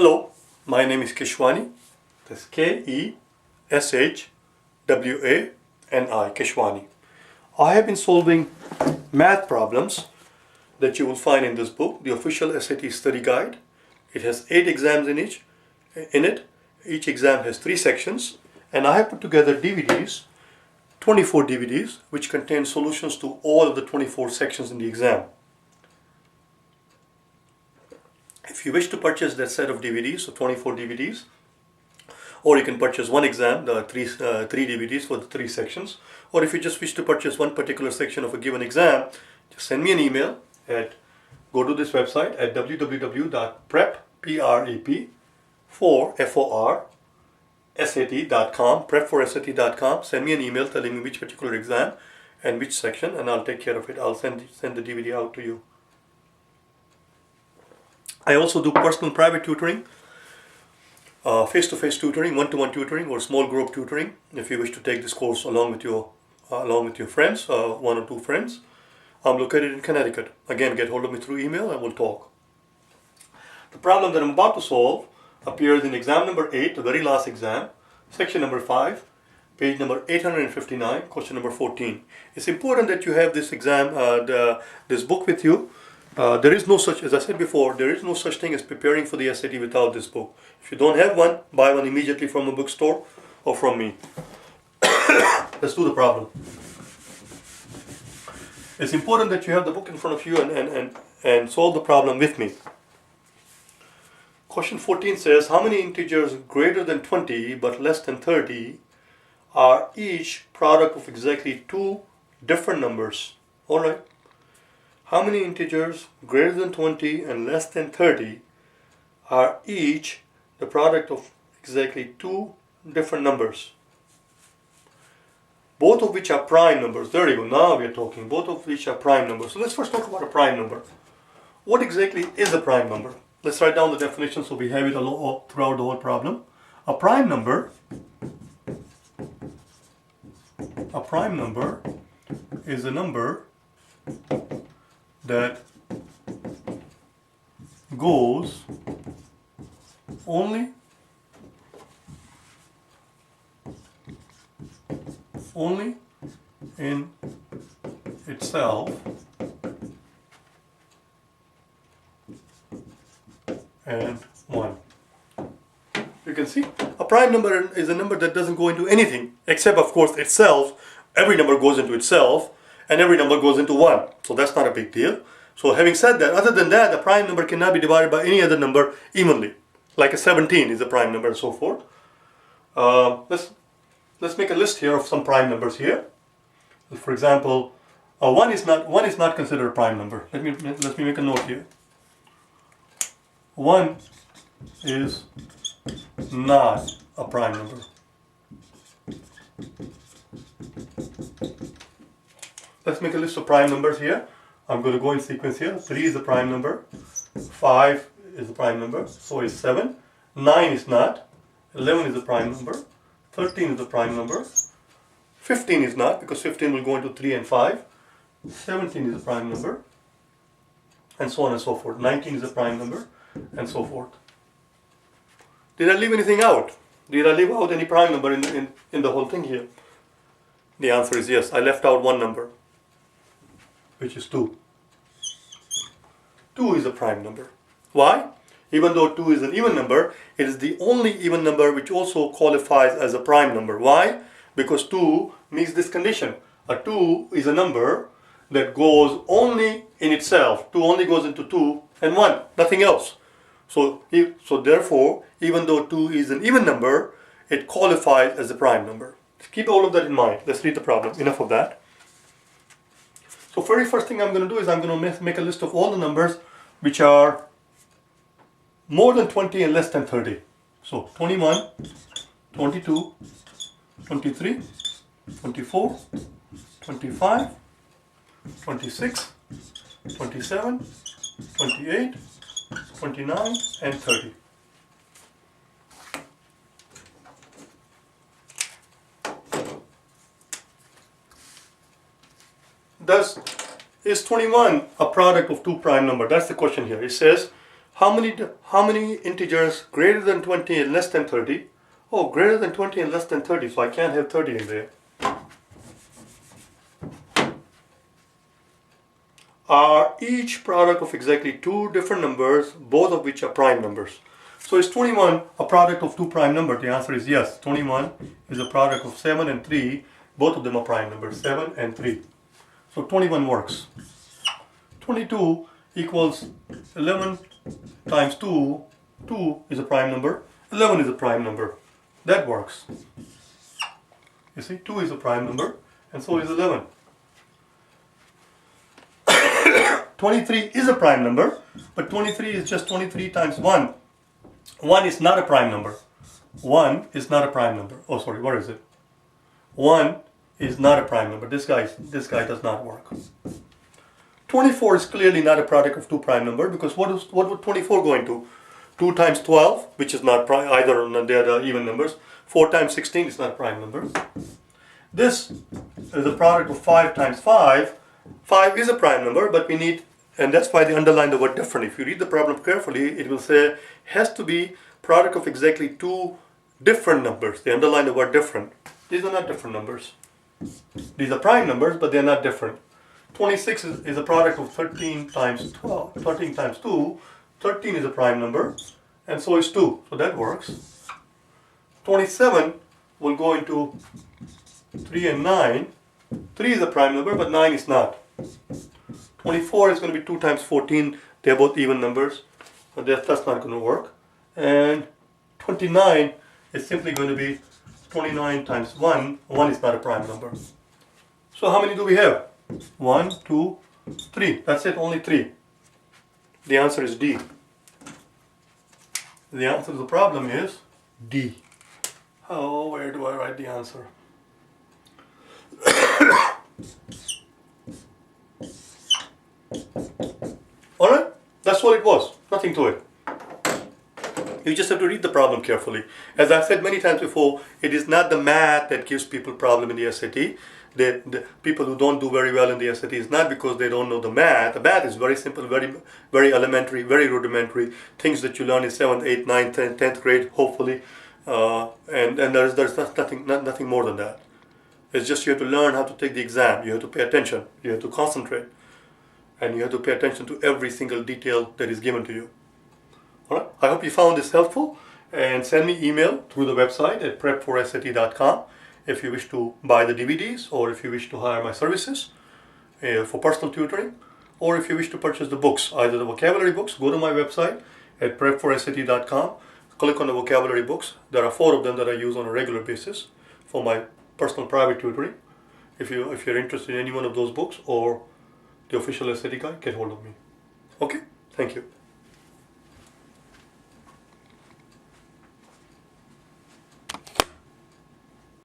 Hello, my name is Keshwani. That's Keshwani, Keshwani. I have been solving math problems that you will find in this book, the official SAT study guide. It has 8 exams in it. Each exam has 3 sections, and I have put together DVDs, 24 DVDs, which contain solutions to all of the 24 sections in the exam. If you wish to purchase that set of DVDs, so 24 DVDs, or you can purchase one exam, the three DVDs for the 3 sections, or if you just wish to purchase one particular section of a given exam, just send me an email go to this website at www.prep.sat.com, prep4sat.com. Send me an email telling me which particular exam and which section, and I'll take care of it. I'll send the DVD out to you. I also do personal private tutoring, face-to-face tutoring, one-to-one tutoring, or small group tutoring. If you wish to take this course along with your friends, 1 or 2 friends. I'm located in Connecticut. Again, get hold of me through email and we'll talk. The problem that I'm about to solve appears in exam number 8, the very last exam, section number 5, page number 859, question number 14. It's important that you have this exam, this book with you. There is no such, as I said before, there is no such thing as preparing for the SAT without this book. If you don't have one, buy one immediately from a bookstore or from me. Let's do the problem. It's important that you have the book in front of you and solve the problem with me. Question 14 says, how many integers greater than 20 but less than 30 are each product of exactly 2 different numbers? Alright. How many integers greater than 20 and less than 30 are each the product of exactly 2 different numbers? Both of which are prime numbers. There you go, now we are talking. Both of which are prime numbers. So let's first talk about a prime number. What exactly is a prime number? Let's write down the definition so we have it throughout the whole problem. A prime number is a number that goes only in itself and 1. You can see a prime number is a number that doesn't go into anything except, of course, itself. Every number goes into itself and every number goes into 1. So that's not a big deal. So having said that, other than that, a prime number cannot be divided by any other number evenly. Like a 17 is a prime number and so forth. Let's make a list here of some prime numbers here. For example, 1 is not considered a prime number. Let me make a note here. 1 is not a prime number. Let's make a list of prime numbers here. I'm going to go in sequence here. 3 is a prime number. 5 is a prime number. So is 7. 9 is not. 11 is a prime number. 13 is a prime number. 15 is not, because 15 will go into 3 and 5. 17 is a prime number. And so on and so forth. 19 is a prime number. And so forth. Did I leave anything out? Did I leave out any prime number in the whole thing here? The answer is yes. I left out one number, which is 2. 2 is a prime number. Why? Even though 2 is an even number, it is the only even number which also qualifies as a prime number. Why? Because 2 meets this condition. A 2 is a number that goes only in itself. 2 only goes into 2 and 1, nothing else. So therefore, even though 2 is an even number, it qualifies as a prime number. Keep all of that in mind. Let's read the problem. Enough of that. So very first thing I'm going to do is I'm going to make a list of all the numbers which are more than 20 and less than 30. So 21, 22, 23, 24, 25, 26, 27, 28, 29, and 30. Is 21 a product of 2 prime numbers? That's the question here. It says, how many integers greater than 20 and less than 30? Oh, greater than 20 and less than 30, so I can't have 30 in there. Are each product of exactly two different numbers, both of which are prime numbers. So is 21 a product of two prime numbers? The answer is yes. 21 is a product of 7 and 3. Both of them are prime numbers, 7 and 3. So 21 works. 22 equals 11 times 2. 2 is a prime number. 11 is a prime number. That works. You see, 2 is a prime number, and so is 11. 23 is a prime number, but 23 is just 23 times 1. 1 is not a prime number. 1 is not a prime number. Oh, sorry, what is it? 1 is not a prime number. This guy does not work. 24 is clearly not a product of two prime numbers, because what would 24 go into? 2 times 12, which is not prime, either they are even numbers. 4 times 16 is not a prime number. This is a product of 5 times 5. 5 is a prime number, but we need, and that's why they underline the word different. If you read the problem carefully, it will say has to be product of exactly two different numbers. They underline the word different. These are not different numbers. These are prime numbers, but they're not different. 26 is a product of 13 times 12. 13 times 2. 13 is a prime number, and so is 2. So that works. 27 will go into 3 and 9. 3 is a prime number, but 9 is not. 24 is going to be 2 times 14. They're both even numbers. So that's not going to work. And 29 is simply going to be 29 times 1. 1 is not a prime number. So how many do we have? 1, 2, 3. That's it, only 3. The answer is D. The answer to the problem is D. Oh, where do I write the answer? Alright, that's all it was. Nothing to it. You just have to read the problem carefully. As I've said many times before, it is not the math that gives people problem in the SAT. The people who don't do very well in the SAT is not because they don't know the math. The math is very simple, very elementary, very rudimentary. Things that you learn in 7th, 8th, 9th, 10th grade, hopefully. And there's nothing more than that. It's just you have to learn how to take the exam. You have to pay attention. You have to concentrate. And you have to pay attention to every single detail that is given to you. All right? I hope you found this helpful. And send me email through the website at prep4sat.com if you wish to buy the DVDs, or if you wish to hire my services for personal tutoring, or if you wish to purchase the books, either the vocabulary books. Go to my website at prep4sat.com. Click on the vocabulary books. There are 4 of them that I use on a regular basis for my personal private tutoring. If you're interested in any one of those books or the official SAT guide, get hold of me. Okay? Thank you.